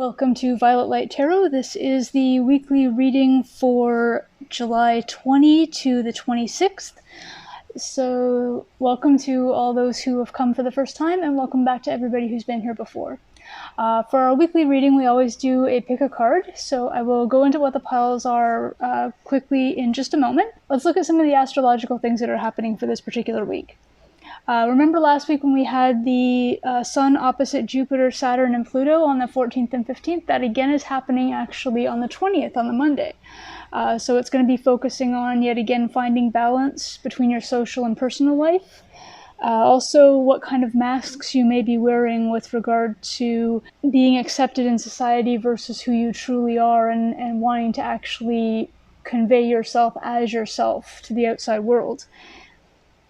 Welcome to Violet Light Tarot. This is the weekly reading for July 20 to the 26th. So welcome to all those who have come for the first time, and welcome back to everybody who's been here before. For our weekly reading, we always do a pick a card, so I will go into what the piles are quickly in just a moment. Let's look at some of the astrological things that are happening for this particular week. Remember last week when we had the Sun opposite Jupiter, Saturn, and Pluto on the 14th and 15th? That again is happening actually on the 20th, on the Monday. So it's going to be focusing on, yet again, finding balance between your social and personal life. Also, what kind of masks you may be wearing with regard to being accepted in society versus who you truly are, and wanting to actually convey yourself as yourself to the outside world.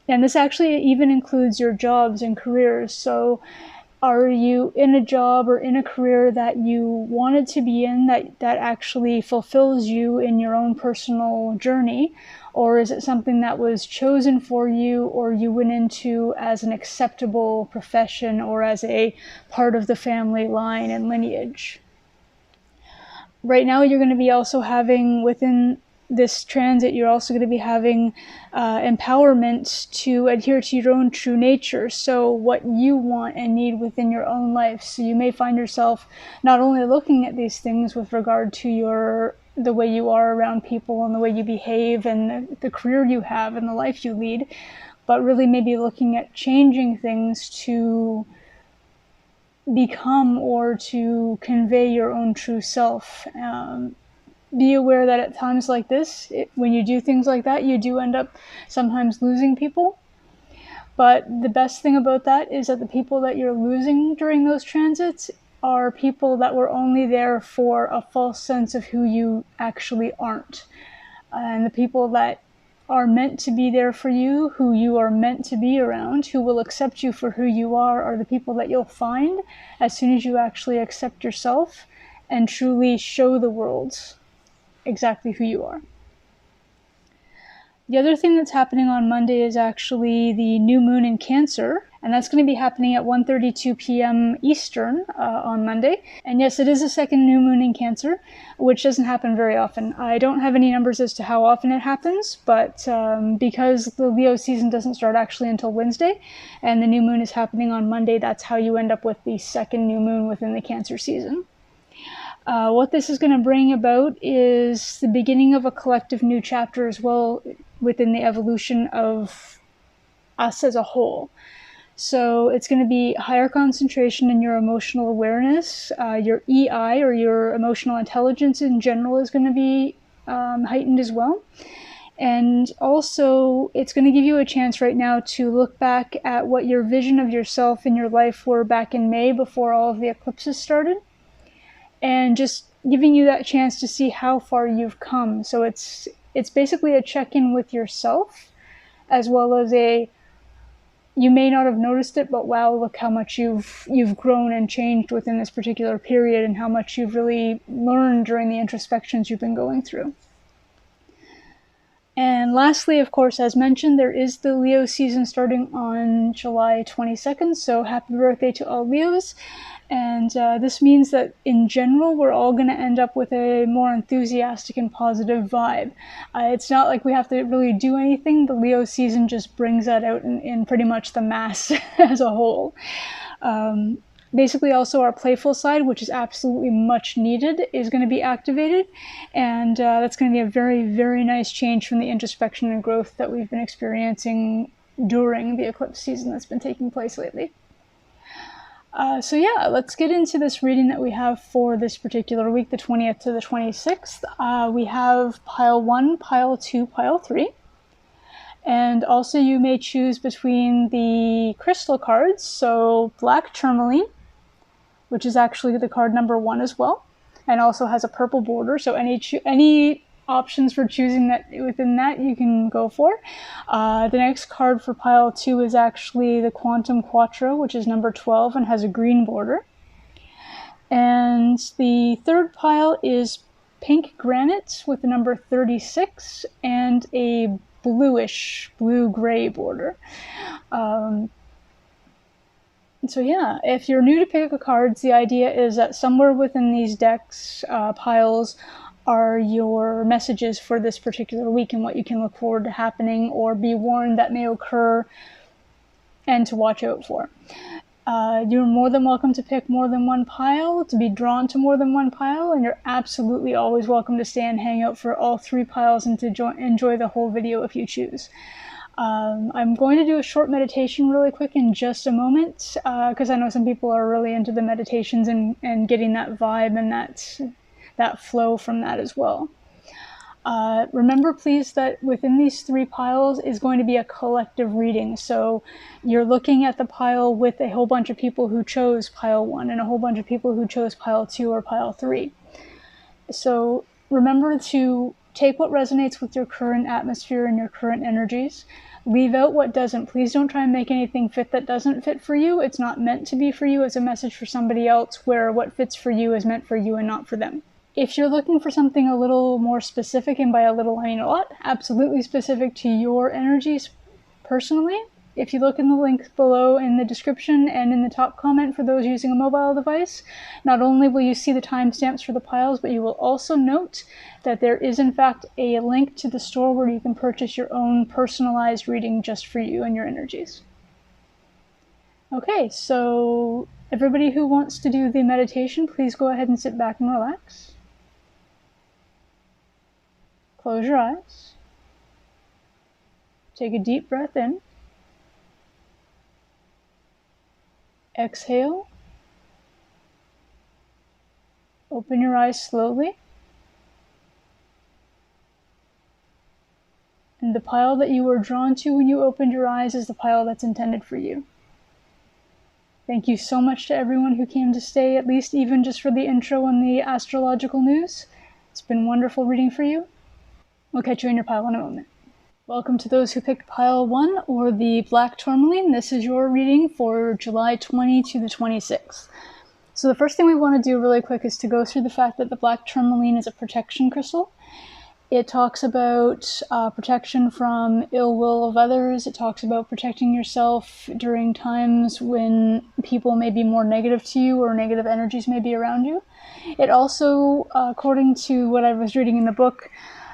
And this actually even includes your jobs and careers. So are you in a job or in a career that you wanted to be in, that actually fulfills you in your own personal journey? Or is it something that was chosen for you, or you went into as an acceptable profession or as a part of the family line and lineage? Right now you're going to be also having, within this transit, you're also going to be having empowerment to adhere to your own true nature, so what you want and need within your own life. So you may find yourself not only looking at these things with regard to the way you are around people and the way you behave and the career you have and the life you lead, but really maybe looking at changing things to become or to convey your own true self. Be aware that at times like this, when you do things like that, you do end up sometimes losing people. But the best thing about that is that the people that you're losing during those transits are people that were only there for a false sense of who you actually aren't. And the people that are meant to be there for you, who you are meant to be around, who will accept you for who you are the people that you'll find as soon as you actually accept yourself and truly show the world exactly who you are. The other thing that's happening on Monday is actually the new moon in Cancer, and that's going to be happening at 1:32 p.m. Eastern on Monday. And yes, it is a second new moon in Cancer, which doesn't happen very often. I don't have any numbers as to how often it happens, but because the Leo season doesn't start actually until Wednesday, and the new moon is happening on Monday, that's how you end up with the second new moon within the Cancer season. What this is going to bring about is the beginning of a collective new chapter as well within the evolution of us as a whole. So it's going to be higher concentration in your emotional awareness. Your EI, or your emotional intelligence in general, is going to be heightened as well. And also, it's going to give you a chance right now to look back at what your vision of yourself and your life were back in May before all of the eclipses started, and just giving you that chance to see how far you've come. So it's basically a check-in with yourself, as well as you may not have noticed it, but wow, look how much you've grown and changed within this particular period, and how much you've really learned during the introspections you've been going through. And lastly, of course, as mentioned, there is the Leo season starting on July 22nd, so happy birthday to all Leos. And this means that in general, we're all going to end up with a more enthusiastic and positive vibe. It's not like we have to really do anything. The Leo season just brings that out in pretty much the mass as a whole. Basically, also our playful side, which is absolutely much needed, is going to be activated. And that's going to be a very, very nice change from the introspection and growth that we've been experiencing during the eclipse season that's been taking place lately. So yeah, let's get into this reading that we have for this particular week, the 20th to the 26th. We have pile 1, pile 2, pile 3. And also you may choose between the crystal cards, so black tourmaline, which is actually the card number 1 as well, and also has a purple border, so any options for choosing that within that you can go for. The next card for pile 2 is actually the Quantum Quattro, which is number 12 and has a green border. And the third pile is Pink Granite with the number 36 and a blue-gray border. So yeah, if you're new to Pick Cards, the idea is that somewhere within these decks piles are your messages for this particular week and what you can look forward to happening or be warned that may occur and to watch out for. You're more than welcome to pick more than one pile, to be drawn to more than one pile, and you're absolutely always welcome to stay and hang out for all 3 piles and to enjoy the whole video if you choose. I'm going to do a short meditation really quick in just a moment, because I know some people are really into the meditations and getting that vibe and that flow from that as well. Remember, please, that within these 3 piles is going to be a collective reading. So you're looking at the pile with a whole bunch of people who chose pile 1 and a whole bunch of people who chose pile 2 or pile 3. So remember to take what resonates with your current atmosphere and your current energies. Leave out what doesn't. Please don't try and make anything fit that doesn't fit for you. It's not meant to be for you. It's a message for somebody else, where what fits for you is meant for you and not for them. If you're looking for something a little more specific, and by a little I mean a lot, absolutely specific to your energies personally, if you look in the link below in the description and in the top comment for those using a mobile device, not only will you see the timestamps for the piles, but you will also note that there is in fact a link to the store where you can purchase your own personalized reading just for you and your energies. Okay, so everybody who wants to do the meditation, please go ahead and sit back and relax. Close your eyes. Take a deep breath in. Exhale. Open your eyes slowly. And the pile that you were drawn to when you opened your eyes is the pile that's intended for you. Thank you so much to everyone who came to stay, at least even just for the intro and the astrological news. It's been wonderful reading for you. We'll catch you in your pile in a moment. Welcome to those who picked pile 1 or the black tourmaline. This is your reading for July 20 to the 26th. So the first thing we want to do really quick is to go through the fact that the black tourmaline is a protection crystal. It talks about protection from ill will of others. It talks about protecting yourself during times when people may be more negative to you or negative energies may be around you. It also, according to what I was reading in the book,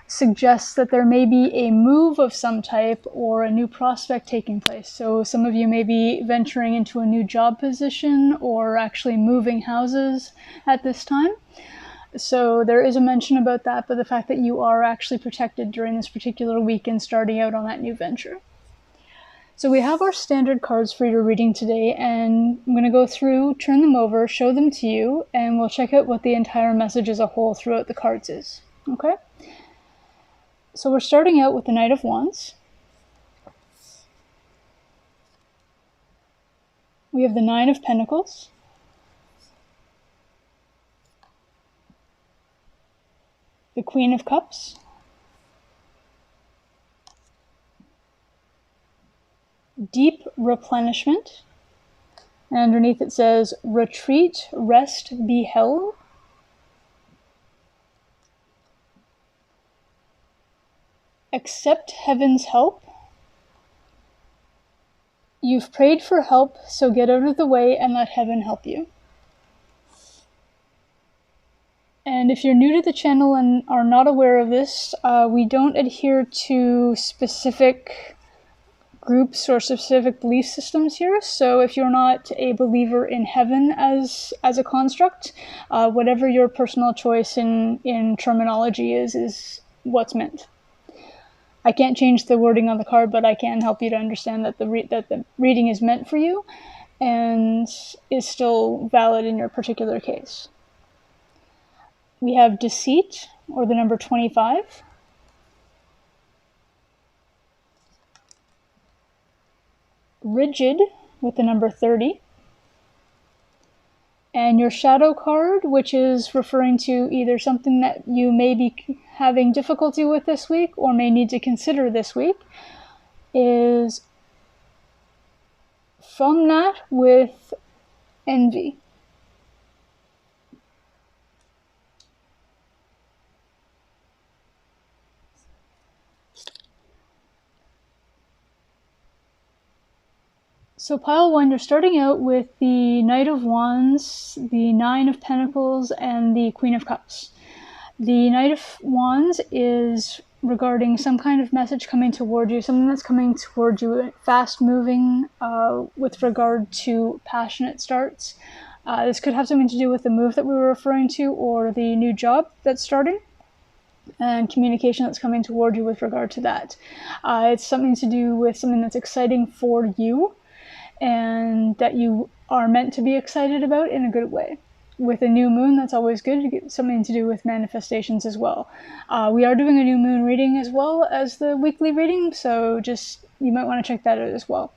suggests that there may be a move of some type or a new prospect taking place. So some of you may be venturing into a new job position or actually moving houses at this time. So there is a mention about that, but the fact that you are actually protected during this particular week and starting out on that new venture. So we have our standard cards for your reading today, and I'm going to go through, turn them over, show them to you, and we'll check out what the entire message as a whole throughout the cards is. Okay? So we're starting out with the Knight of Wands. We have the Nine of Pentacles. The Queen of Cups. Deep Replenishment. And underneath it says, Retreat, Rest, Be Held. Accept Heaven's Help. You've prayed for help, so get out of the way and let heaven help you. And if you're new to the channel and are not aware of this, we don't adhere to specific groups or specific belief systems here. So if you're not a believer in heaven as a construct, whatever your personal choice in terminology is what's meant. I can't change the wording on the card, but I can help you to understand that the reading is meant for you and is still valid in your particular case. We have Deceit, or the number 25. Rigid, with the number 30. And your shadow card, which is referring to either something that you may be having difficulty with this week or may need to consider this week, is Fomnat with Envy. So pile 1, you're starting out with the Knight of Wands, the Nine of Pentacles, and the Queen of Cups. The Knight of Wands is regarding some kind of message coming toward you, something that's coming toward you, fast moving, with regard to passionate starts. This could have something to do with the move that we were referring to, or the new job that's starting, and communication that's coming toward you with regard to that. It's something to do with something that's exciting for you, and that you are meant to be excited about in a good way. With a new moon, that's always good. You get something to do with manifestations as well. We are doing a new moon reading as well as the weekly reading, so just you might want to check that out as well.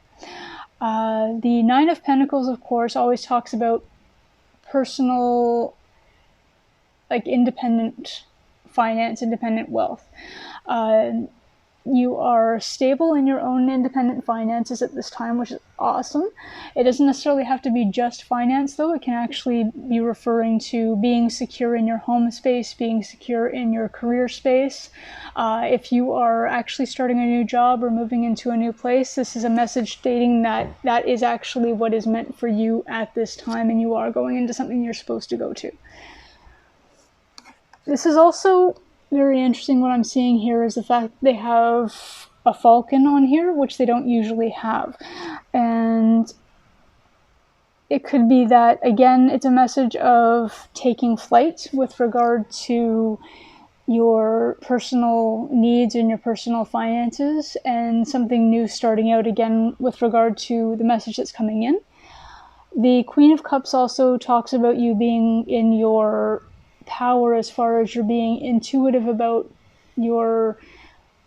The Nine of Pentacles, of course, always talks about personal, like independent finance, independent wealth. You are stable in your own independent finances at this time, which is awesome. It doesn't necessarily have to be just finance, though. It can actually be referring to being secure in your home space, being secure in your career space. If you are actually starting a new job or moving into a new place, this is a message stating that that is actually what is meant for you at this time, and you are going into something you're supposed to go to. This is also very interesting. What I'm seeing here is the fact that they have a falcon on here, which they don't usually have. And it could be that, again, it's a message of taking flight with regard to your personal needs and your personal finances, and something new starting out again with regard to the message that's coming in. The Queen of Cups also talks about you being in your power as far as you're being intuitive about your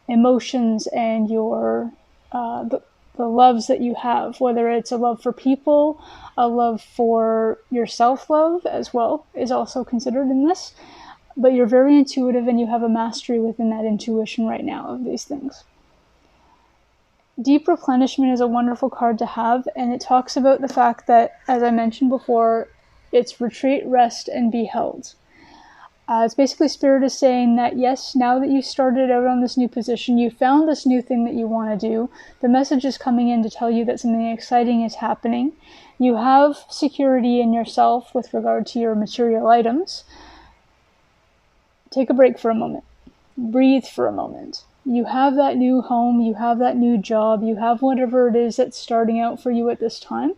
emotions and your the loves that you have, whether it's a love for people, a love for your self-love as well is also considered in this. But you're very intuitive, and you have a mastery within that intuition right now of these things. Deep Replenishment is a wonderful card to have, and it talks about the fact that, as I mentioned before, it's retreat, rest, and be held. It's basically Spirit is saying that, yes, now that you started out on this new position, you found this new thing that you want to do, the message is coming in to tell you that something exciting is happening. You have security in yourself with regard to your material items. Take a break for a moment. Breathe for a moment. You have that new home, you have that new job, you have whatever it is that's starting out for you at this time.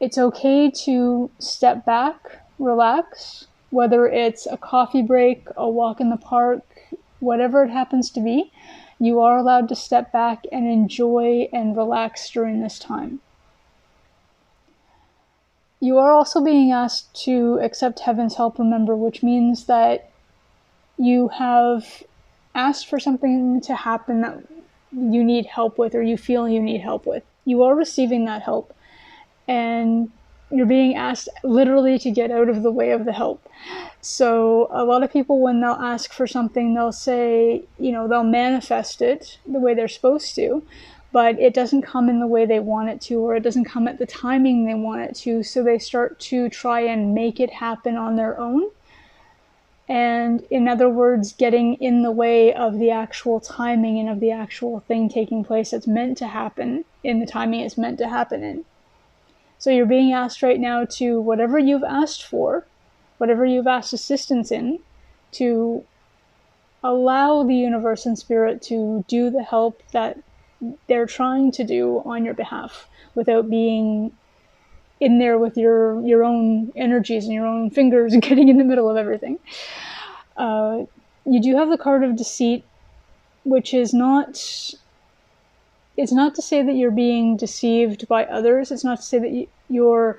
It's okay to step back, relax, whether it's a coffee break, a walk in the park, whatever it happens to be. You are allowed to step back and enjoy and relax during this time. You are also being asked to accept heaven's help, remember, which means that you have asked for something to happen that you need help with, or you feel you need help with. You are receiving that help, and you're being asked literally to get out of the way of the help. So a lot of people, when they'll ask for something, they'll say, they'll manifest it the way they're supposed to, but it doesn't come in the way they want it to, or it doesn't come at the timing they want it to. So they start to try and make it happen on their own. And in other words, getting in the way of the actual timing and of the actual thing taking place that's meant to happen in the timing it's meant to happen in. So you're being asked right now to, whatever you've asked for, whatever you've asked assistance in, to allow the universe and spirit to do the help that they're trying to do on your behalf, without being in there with your own energies and your own fingers and getting in the middle of everything. You do have the card of deceit, which is not... It's not to say that you're being deceived by others. It's not to say that you're,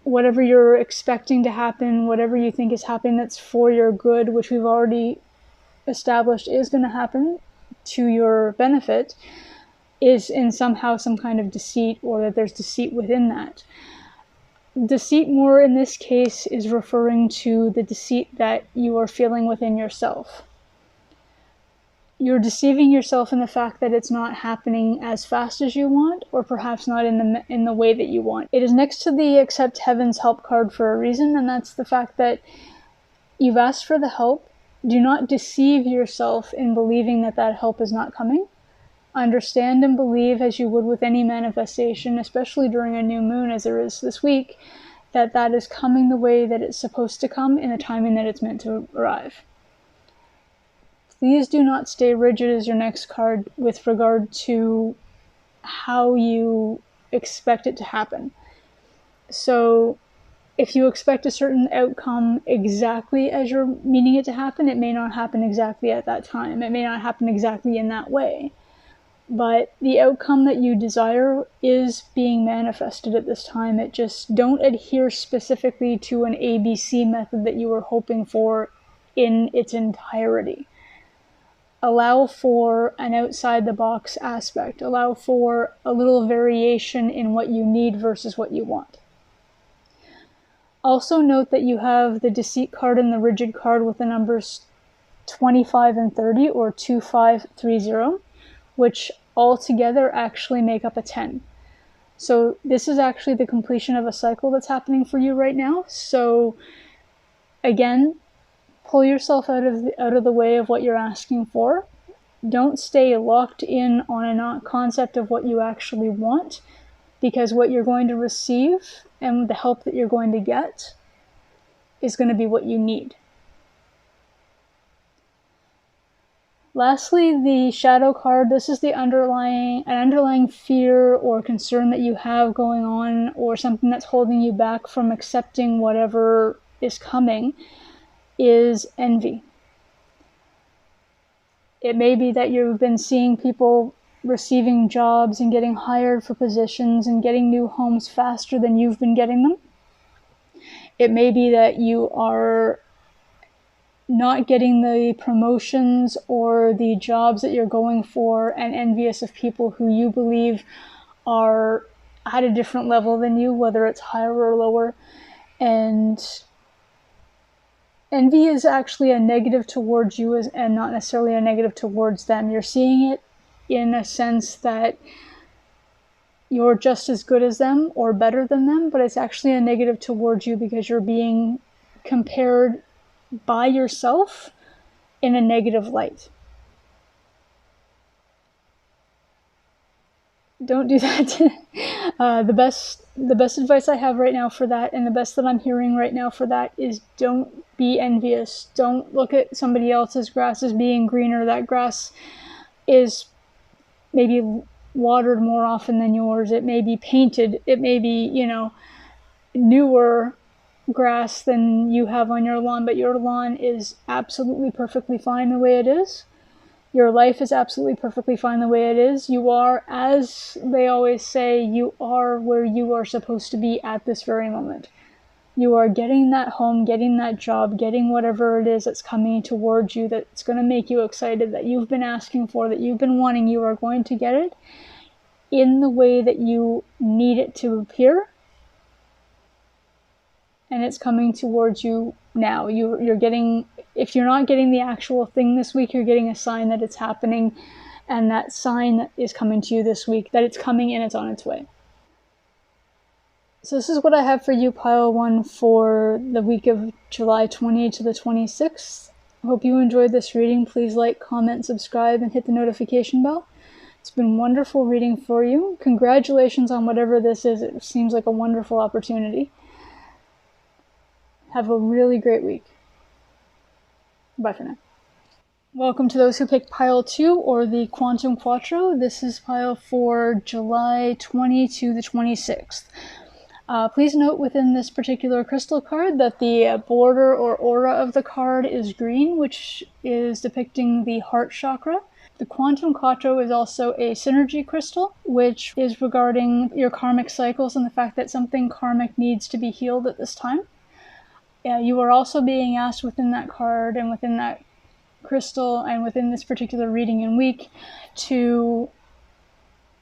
whatever you're expecting to happen, whatever you think is happening that's for your good, which we've already established is going to happen to your benefit, is in somehow some kind of deceit, or that there's deceit within that. Deceit more in this case is referring to the deceit that you are feeling within yourself. You're deceiving yourself in the fact that it's not happening as fast as you want, or perhaps not in the way that you want. It is next to the Accept Heaven's Help card for a reason, and that's the fact that you've asked for the help. Do not deceive yourself in believing that that help is not coming. understand and believe, as you would with any manifestation, especially during a new moon as there is this week, that that is coming the way that it's supposed to come in the timing that it's meant to arrive. Please do not stay rigid as your next card with regard to how you expect it to happen. So if you expect a certain outcome exactly as you're meaning it to happen, it may not happen exactly at that time. It may not happen exactly in that way. But the outcome that you desire is being manifested at this time. It just don't adhere specifically to an ABC method that you were hoping for in its entirety. Allow for an outside the box aspect. Allow for a little variation in what you need versus what you want. Also note that you have the deceit card and the rigid card with the numbers 25 and 30, or 2530, which all together actually make up a 10. So this is actually the completion of a cycle that's happening for you right now. So again, pull yourself out of the way of what you're asking for. Don't stay locked in on a concept of what you actually want, because what you're going to receive and the help that you're going to get is going to be what you need. Lastly, the shadow card. This is an underlying fear or concern that you have going on, or something that's holding you back from accepting whatever is coming, is envy. It may be that you've been seeing people receiving jobs and getting hired for positions and getting new homes faster than you've been getting them. It may be that you are not getting the promotions or the jobs that you're going for, and envious of people who you believe are at a different level than you, whether it's higher or lower. And envy is actually a negative towards you and not necessarily a negative towards them. You're seeing it in a sense that you're just as good as them or better than them, but it's actually a negative towards you because you're being compared by yourself in a negative light. Don't do that. The best advice I have right now for that, and the best that I'm hearing right now for that, is don't be envious. Don't look at somebody else's grass as being greener. That grass is maybe watered more often than yours. It may be painted. It may be, newer grass than you have on your lawn, but your lawn is absolutely perfectly fine the way it is. Your life is absolutely perfectly fine the way it is. You are, as they always say, you are where you are supposed to be at this very moment. You are getting that home, getting that job, getting whatever it is that's coming towards you that's going to make you excited, that you've been asking for, that you've been wanting. You are going to get it in the way that you need it to appear. And it's coming towards you now. You're getting, if you're not getting the actual thing this week, you're getting a sign that it's happening, and that sign is coming to you this week, that it's coming and it's on its way. So this is what I have for you, Pile 1, for the week of July 20 to the 26th. I hope you enjoyed this reading. Please like, comment, subscribe, and hit the notification bell. It's been wonderful reading for you. Congratulations on whatever this is. It seems like a wonderful opportunity. Have a really great week. Bye for now. Welcome to those who picked Pile 2, or the Quantum Quattro. This is Pile for July 20 to the 26th. Please note within this particular crystal card that the border or aura of the card is green, which is depicting the heart chakra. The Quantum Quattro is also a synergy crystal, which is regarding your karmic cycles and the fact that something karmic needs to be healed at this time. You are also being asked within that card and within that crystal and within this particular reading and week to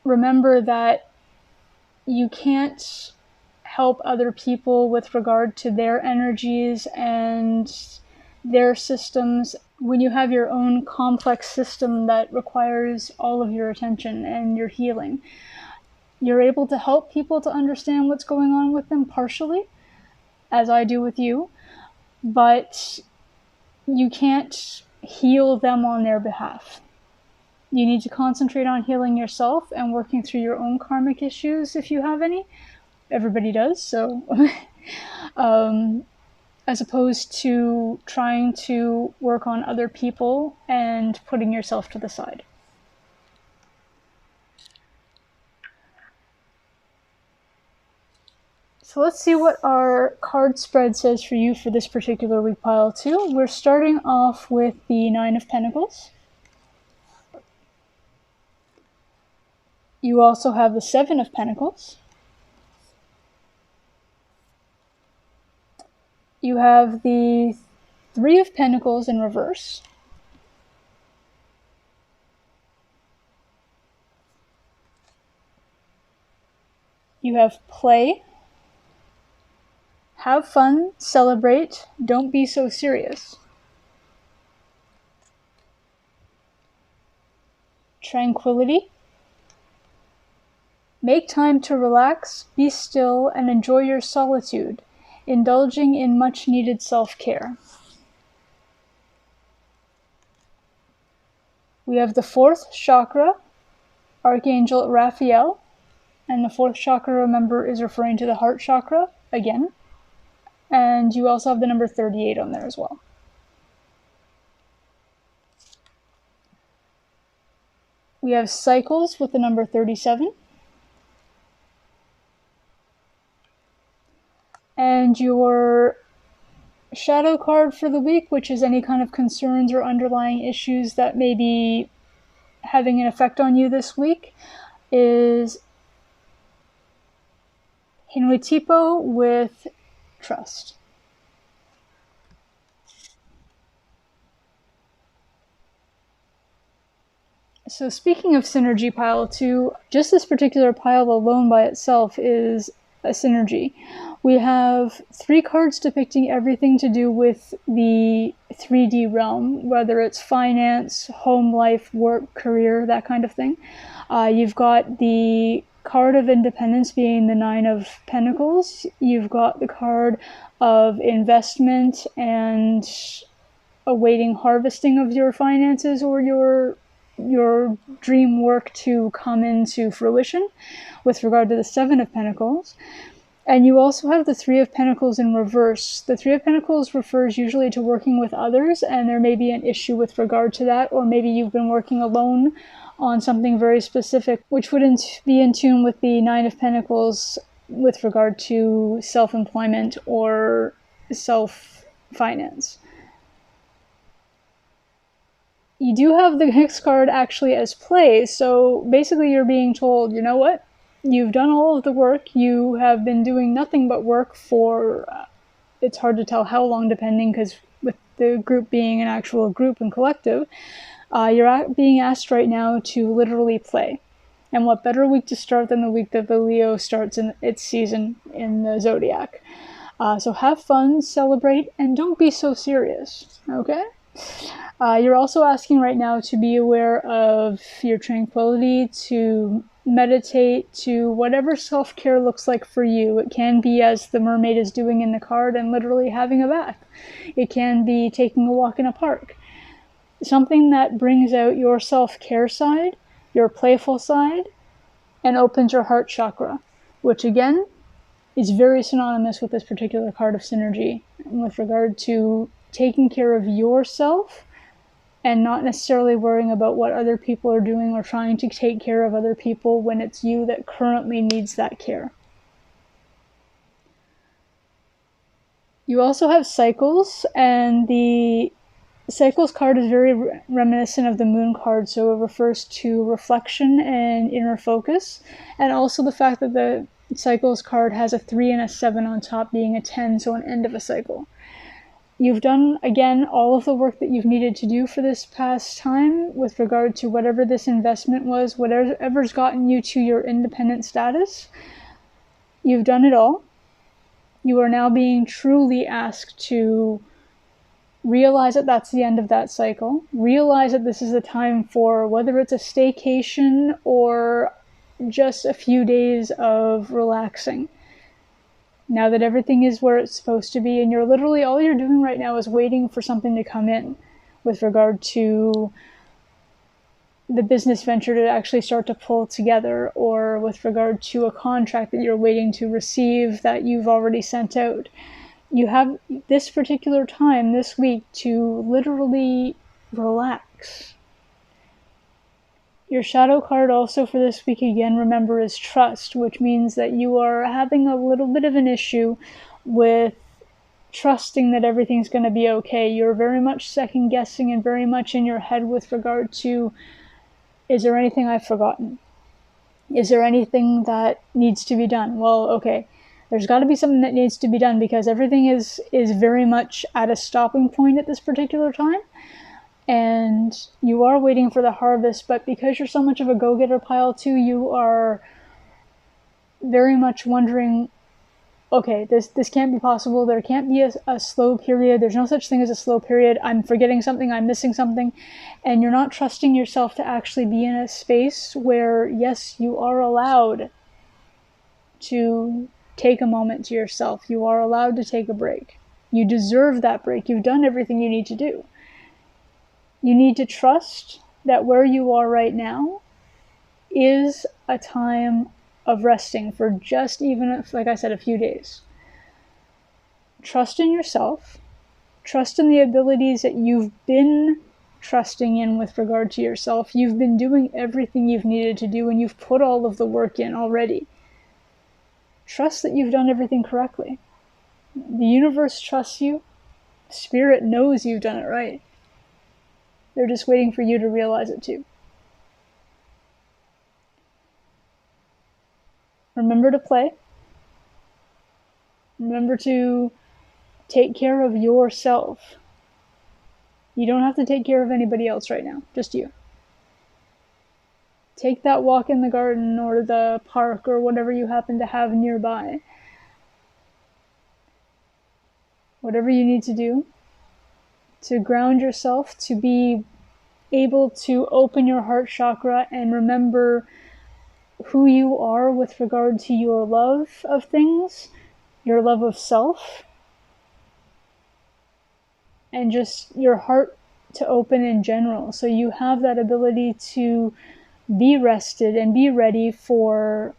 remember that you can't help other people with regard to their energies and their systems when you have your own complex system that requires all of your attention and your healing. You're able to help people to understand what's going on with them partially, as I do with you, but you can't heal them on their behalf. You need to concentrate on healing yourself and working through your own karmic issues if you have any. Everybody does, so as opposed to trying to work on other people and putting yourself to the side. So let's see what our card spread says for you for this particular week, pile 2. We're starting off with the Nine of Pentacles. You also have the Seven of Pentacles. You have the Three of Pentacles in reverse. You have play. Have fun, celebrate, don't be so serious. Tranquility. Make time to relax, be still, and enjoy your solitude, indulging in much-needed self-care. We have the fourth chakra, Archangel Raphael, and the fourth chakra, remember, is referring to the heart chakra again. And you also have the number 38 on there as well. We have cycles with the number 37. And your shadow card for the week, which is any kind of concerns or underlying issues that may be having an effect on you this week, is Hinwitipo with trust. So speaking of synergy, pile 2, just this particular pile alone by itself is a synergy. We have 3 cards depicting everything to do with the 3D realm, whether it's finance, home life, work, career, that kind of thing. You've got the card of independence being the Nine of Pentacles. You've got the card of investment and awaiting harvesting of your finances or your dream work to come into fruition with regard to the Seven of Pentacles. And you also have the Three of Pentacles in reverse. The Three of Pentacles refers usually to working with others, and there may be an issue with regard to that, or maybe you've been working alone on something very specific, which would be in tune with the Nine of Pentacles with regard to self-employment or self-finance. You do have the next card actually as play, so basically you're being told, you know what? You've done all of the work, you have been doing nothing but work for, it's hard to tell how long depending, because with the group being an actual group and collective, you're being asked right now to literally play. And what better week to start than the week that the Leo starts in its season in the zodiac. So have fun, celebrate, and don't be so serious, okay? You're also asking right now to be aware of your tranquility, to meditate, to whatever self-care looks like for you. It can be as the mermaid is doing in the card and literally having a bath. It can be taking a walk in a park. Something that brings out your self-care side, your playful side, and opens your heart chakra, which again is very synonymous with this particular card of synergy with regard to taking care of yourself and not necessarily worrying about what other people are doing or trying to take care of other people when it's you that currently needs that care. You also have cycles, and the cycles card is very reminiscent of the moon card, so it refers to reflection and inner focus, and also the fact that the cycles card has a 3 and a 7 on top, being a 10, so an end of a cycle. You've done, again, all of the work that you've needed to do for this past time with regard to whatever this investment was, whatever's gotten you to your independent status. You've done it all. You are now being truly asked to realize that that's the end of that cycle. Realize that this is the time for, whether it's a staycation or just a few days of relaxing. Now that everything is where it's supposed to be, and you're literally, all you're doing right now is waiting for something to come in with regard to the business venture to actually start to pull together, or with regard to a contract that you're waiting to receive that you've already sent out. You have this particular time this week to literally relax. Your shadow card also for this week, again, remember, is trust, which means that you are having a little bit of an issue with trusting that everything's going to be okay. You're very much second guessing and very much in your head with regard to, is there anything I've forgotten? Is there anything that needs to be done? Well, okay, there's got to be something that needs to be done, because everything is very much at a stopping point at this particular time. And you are waiting for the harvest, but because you're so much of a go-getter, pile 2, you are very much wondering, okay, this can't be possible. There can't be a slow period. There's no such thing as a slow period. I'm forgetting something. I'm missing something. And you're not trusting yourself to actually be in a space where, yes, you are allowed to take a moment to yourself. You are allowed to take a break. You deserve that break. You've done everything you need to do. You need to trust that where you are right now is a time of resting for just, even if, like I said, a few days. Trust in yourself. Trust in the abilities that you've been trusting in with regard to yourself. You've been doing everything you've needed to do, and you've put all of the work in already. Trust that you've done everything correctly. The universe trusts you. Spirit knows you've done it right. They're just waiting for you to realize it too. Remember to play. Remember to take care of yourself. You don't have to take care of anybody else right now, just you. Take that walk in the garden or the park or whatever you happen to have nearby. Whatever you need to do to ground yourself, to be able to open your heart chakra and remember who you are with regard to your love of things, your love of self, and just your heart to open in general. So you have that ability to be rested and be ready for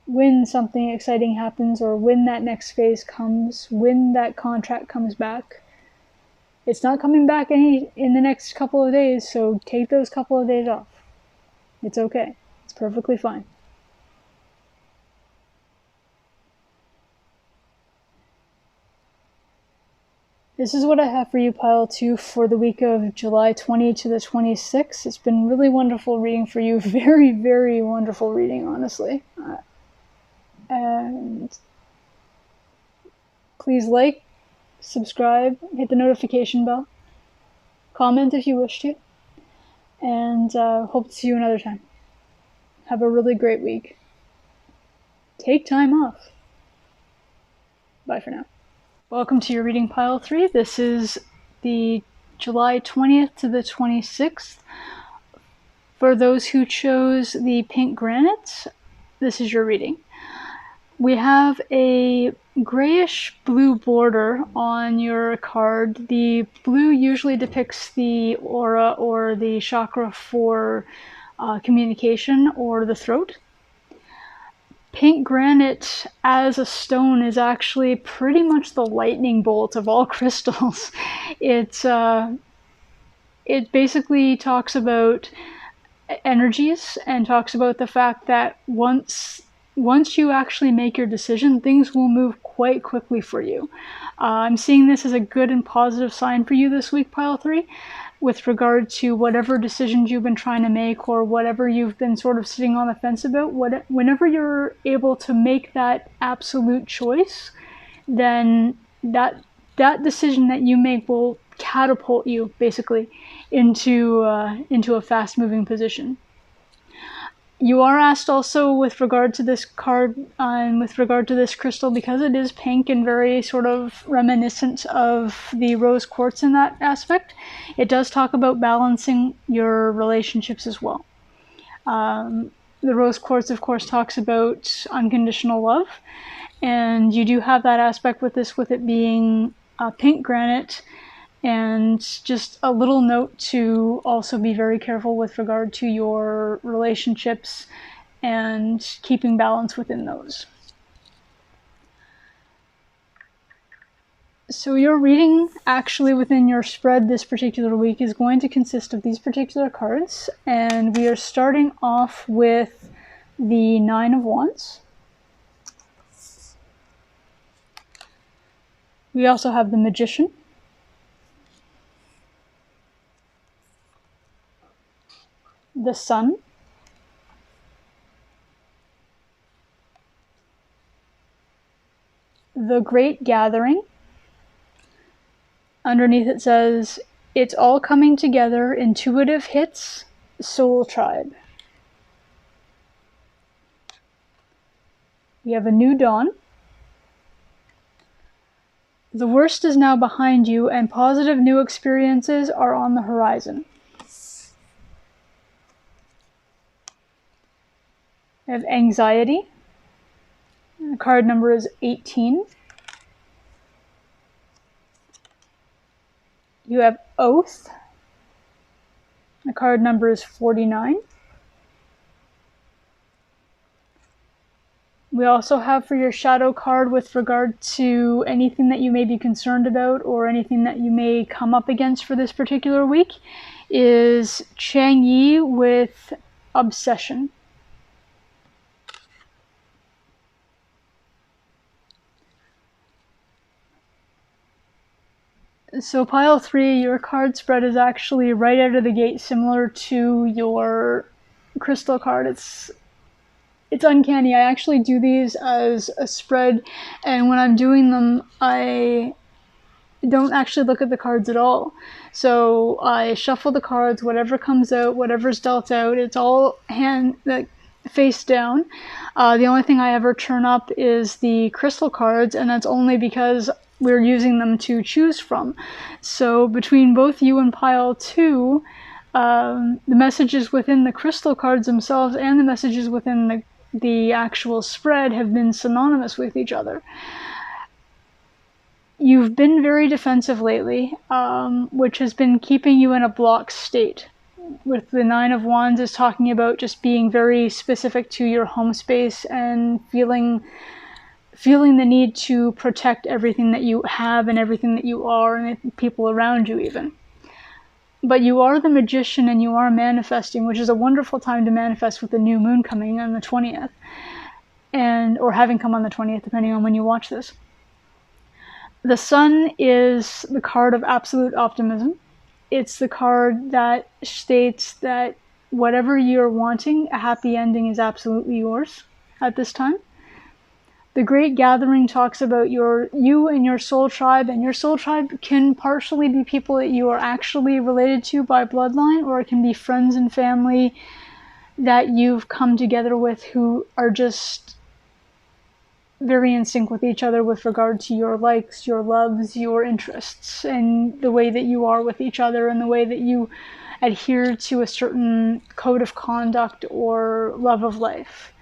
when something exciting happens, or when that next phase comes, when that contract comes back. It's not coming back in the next couple of days, so take those couple of days off. It's okay. It's perfectly fine. This is what I have for you, Pile 2, for the week of July 20 to the 26th. It's been really wonderful reading for you. Very, very wonderful reading, honestly. And please like, subscribe, hit the notification bell, comment if you wish to, and hope to see you another time. Have a really great week. Take time off. Bye for now. Welcome to your reading, Pile 3. This is the July 20th to the 26th. For those who chose the pink granite, this is your reading. We have a grayish blue border on your card. The blue usually depicts the aura or the chakra for communication or the throat. Pink granite as a stone is actually pretty much the lightning bolt of all crystals. It basically talks about energies and talks about the fact that once you actually make your decision, things will move quite quickly for you. I'm seeing this as a good and positive sign for you this week, Pile 3, with regard to whatever decisions you've been trying to make or whatever you've been sort of sitting on the fence about. Whenever you're able to make that absolute choice, then that decision that you make will catapult you, basically, into a fast-moving position. You are asked also with regard to this card and with regard to this crystal, because it is pink and very sort of reminiscent of the rose quartz in that aspect, it does talk about balancing your relationships as well. The rose quartz, of course, talks about unconditional love, and you do have that aspect with this, with it being pink granite. And just a little note to also be very careful with regard to your relationships and keeping balance within those. So your reading actually within your spread this particular week is going to consist of these particular cards, and we are starting off with the Nine of Wands. We also have the Magician, the Sun, the Great Gathering. Underneath it says, "It's all coming together, intuitive hits, Soul Tribe." We have a New Dawn. The worst is now behind you, and positive new experiences are on the horizon. We have Anxiety. The card number is 18. You have Oath. The card number is 49. We also have for your shadow card with regard to anything that you may be concerned about or anything that you may come up against for this particular week is Chang Yi with Obsession. So pile 3, your card spread is actually right out of the gate similar to your crystal card. It's uncanny. I actually do these as a spread, and when I'm doing them, I don't actually look at the cards at all. So I shuffle the cards, whatever comes out, whatever's dealt out, it's all face down. The only thing I ever turn up is the crystal cards, and that's only because we're using them to choose from. So between both you and pile 2, the messages within the crystal cards themselves and the messages within the actual spread have been synonymous with each other. You've been very defensive lately, which has been keeping you in a blocked state. With the Nine of Wands is talking about just being very specific to your home space and feeling the need to protect everything that you have and everything that you are and people around you even. But you are the Magician and you are manifesting, which is a wonderful time to manifest with the new moon coming on the 20th, or having come on the 20th, depending on when you watch this. The Sun is the card of absolute optimism. It's the card that states that whatever you're wanting, a happy ending is absolutely yours at this time. The Great Gathering talks about you and your soul tribe, and your soul tribe can partially be people that you are actually related to by bloodline, or it can be friends and family that you've come together with who are just very in sync with each other with regard to your likes, your loves, your interests, and the way that you are with each other and the way that you adhere to a certain code of conduct or love of life.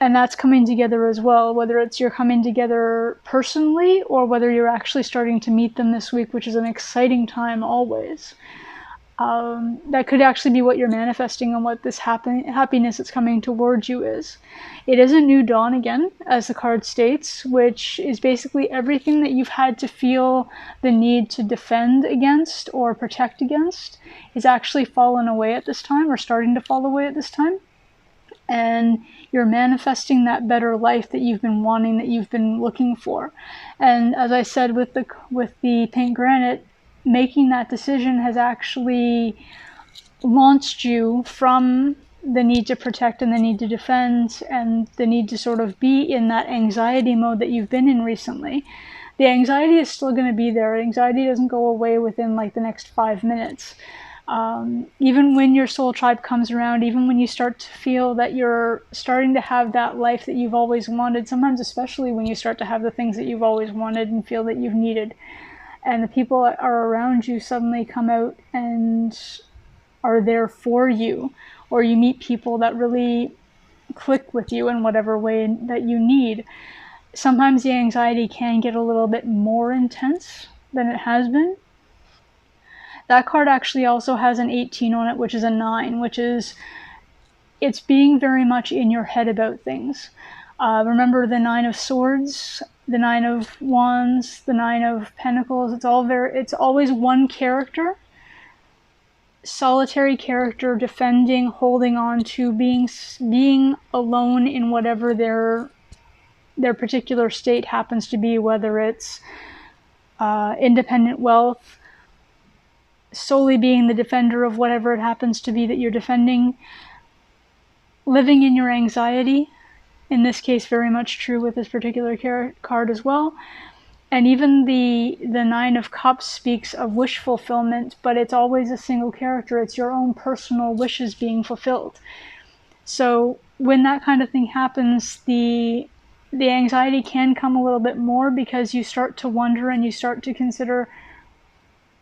And that's coming together as well, whether it's you're coming together personally or whether you're actually starting to meet them this week, which is an exciting time always. That could actually be what you're manifesting and what this happiness that's coming towards you is. It is a new dawn again, as the card states, which is basically everything that you've had to feel the need to defend against or protect against is actually fallen away at this time, or starting to fall away at this time. And you're manifesting that better life that you've been wanting, that you've been looking for. And as I said with the pink granite, making that decision has actually launched you from the need to protect and the need to defend and the need to sort of be in that anxiety mode that you've been in recently. The anxiety is still going to be there. Anxiety doesn't go away within like the next 5 minutes. Even when your soul tribe comes around, even when you start to feel that you're starting to have that life that you've always wanted, sometimes especially when you start to have the things that you've always wanted and feel that you've needed, and the people that are around you suddenly come out and are there for you, or you meet people that really click with you in whatever way that you need, sometimes the anxiety can get a little bit more intense than it has been. That card actually also has an 18 on it, which is a 9, which is, it's being very much in your head about things. Remember the 9 of Swords, the 9 of Wands, the 9 of Pentacles. It's always one character, solitary character, defending, holding on to, being alone in whatever their particular state happens to be, whether it's independent wealth, solely being the defender of whatever it happens to be that you're defending, living in your anxiety, in this case very much true with this particular card as well. And even the 9 of Cups speaks of wish fulfillment, but it's always a single character. It's your own personal wishes being fulfilled. So when that kind of thing happens, the anxiety can come a little bit more, because you start to wonder and you start to consider,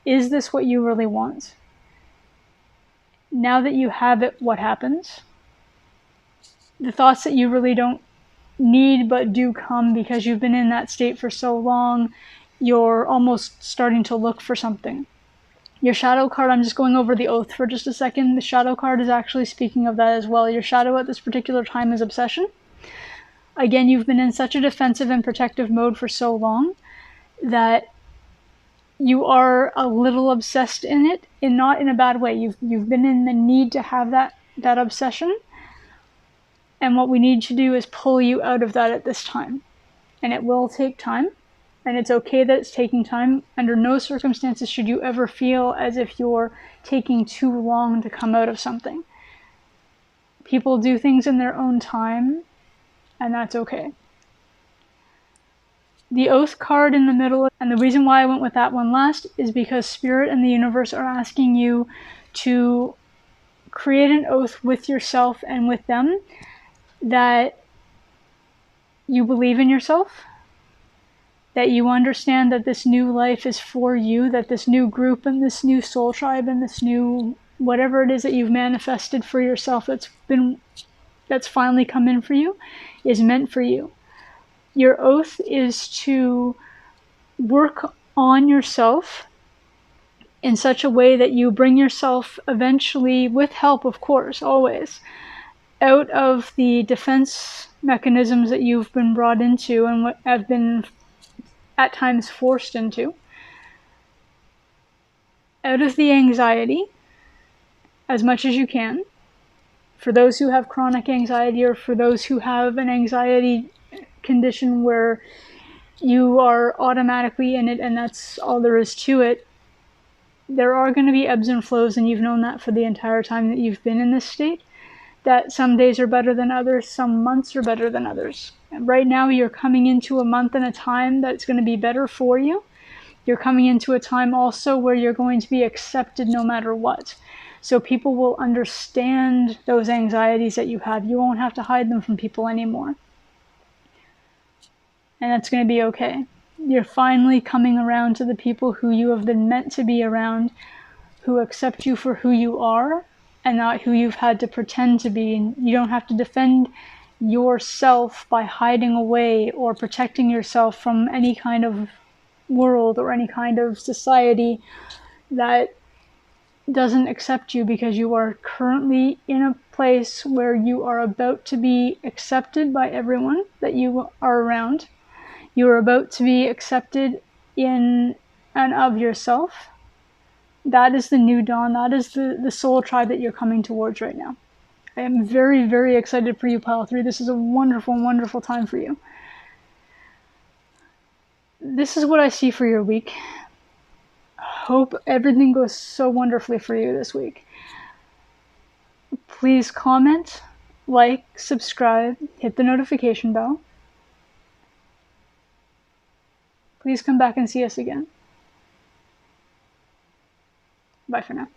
is this what you really want? Now that you have it, what happens? The thoughts that you really don't need but do come because you've been in that state for so long, you're almost starting to look for something. Your shadow card, I'm just going over the oath for just a second. The shadow card is actually speaking of that as well. Your shadow at this particular time is obsession. Again, you've been in such a defensive and protective mode for so long that you are a little obsessed in it, and not in a bad way. You've been in the need to have that obsession. And what we need to do is pull you out of that at this time. And it will take time. And it's okay that it's taking time. Under no circumstances should you ever feel as if you're taking too long to come out of something. People do things in their own time, and that's okay. The Oath card in the middle, and the reason why I went with that one last is because Spirit and the universe are asking you to create an oath with yourself and with them that you believe in yourself, that you understand that this new life is for you, that this new group and this new soul tribe and this new whatever it is that you've manifested for yourself that's finally come in for you is meant for you. Your oath is to work on yourself in such a way that you bring yourself eventually, with help of course, always, out of the defense mechanisms that you've been brought into and what have been at times forced into, out of the anxiety as much as you can. For those who have chronic anxiety, or for those who have an anxiety condition where you are automatically in it and that's all there is to it, there are going to be ebbs and flows, and you've known that for the entire time that you've been in this state. That some days are better than others, some months are better than others. And right now you're coming into a month and a time that's going to be better for you. You're coming into a time also where you're going to be accepted no matter what. So people will understand those anxieties that you have. You won't have to hide them from people anymore. And that's going to be okay. You're finally coming around to the people who you have been meant to be around, who accept you for who you are, and not who you've had to pretend to be. And you don't have to defend yourself by hiding away or protecting yourself from any kind of world or any kind of society that doesn't accept you, because you are currently in a place where you are about to be accepted by everyone that you are around. You are about to be accepted in and of yourself. That is the new dawn. That is the soul tribe that you're coming towards right now. I am very, very excited for you, Pile 3. This is a wonderful, wonderful time for you. This is what I see for your week. Hope everything goes so wonderfully for you this week. Please comment, like, subscribe, hit the notification bell. Please come back and see us again. Bye for now.